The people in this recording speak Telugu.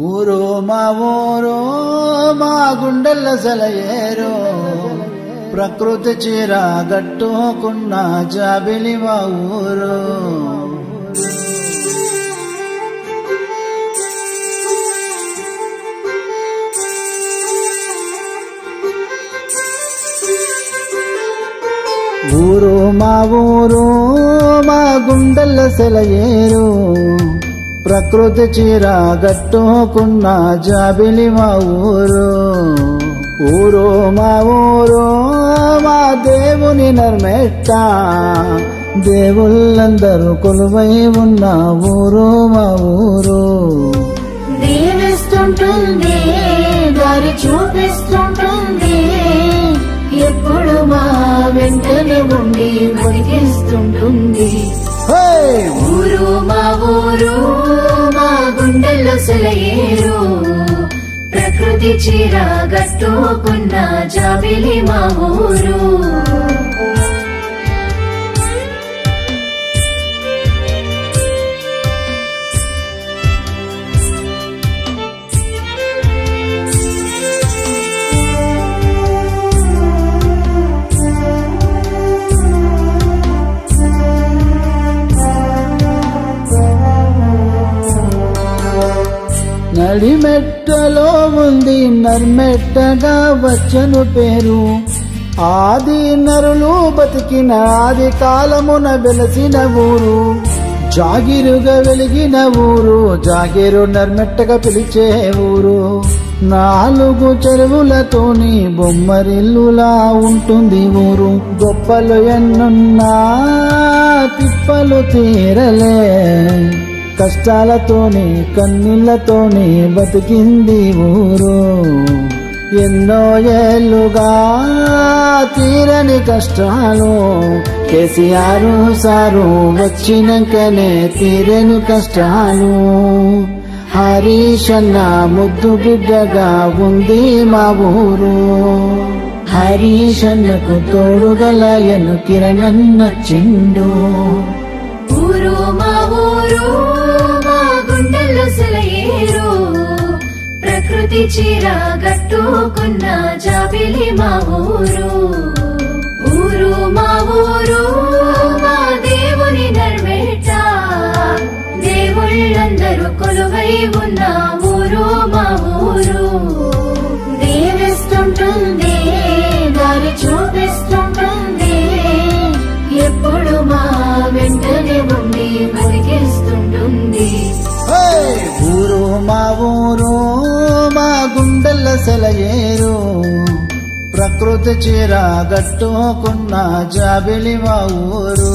ఊరు మా ఊరు మా గుండెల్ల సెలయేరు ప్రకృతి చీర గట్టుకున్న జాబిలి మా ఊరు. ఊరు మా ఊరు మా గుండెల్ల సెలయేరు ప్రకృతి చీర గట్టుకున్న జాబిలి మా ఊరు. ఊరు మా ఊరు మా దేవుని నర్మెట్ట దేవుళ్ళందరూ కొలువై ఉన్న ఊరు మా ఊరు. దీవిస్తుంటుంది దారి చూపిస్తుంటుంది ఎప్పుడు మా వెంటనే ఉండి బతికిస్తుంటుంది. ఊరు మా ఊరు మా గుండెల్లో సెలయేరు ప్రకృతి చీర గట్టుకున్న జాబిలి మా ఊరు. నడిమెట్టలో ఉంది నర్మెట్టగా వచ్చను పేరు. ఆది నరులు బతికిన ఆది కాలమున వెలసిన ఊరు. జాగిరుగా వెలిగిన ఊరు జాగిరు నర్మెట్టగా పిలిచే ఊరు. 4 చెరువులతోని బొమ్మరిల్లులా ఉంటుంది ఊరు. గొప్పలు ఎన్నున్నా తిప్పలు తీరలే కష్టాలతోని కన్నీళ్లతోని బతికింది ఊరు. ఎన్నో ఏళ్లుగా తీరని కష్టాలు కేసీఆర్ సారు వచ్చినాకనే తీరని కష్టాలు. హరీష్ అన్న ముద్దు బిడ్డగా ఉంది మా ఊరు. హరీష్ అన్నకు తోడుగల ఎన్ను కిరణ్ వచ్చిండు. ఊరు మా ఊరు మా గుండెల్లో సెలయేరు ప్రకృతి చీర గట్టుకున్న జాబిలి మా ఊరు. ఊరు మా ఊరు మా దేవుని నర్మేట దేవుళ్ళందరూ కొలువై ఉన్న ఊరు మా ఊరు. దీవిస్తుంటుంది దారి చూపిస్తుంటుంది ఎప్పుడు మా వెంటనే ఉండి బతికిస్తుంటుంది. ఊరు మా ఊరు మా గుండెల్ల సెలయేరు ప్రకృతి చీర గట్టుకున్న జాబిలి మా ఊరు.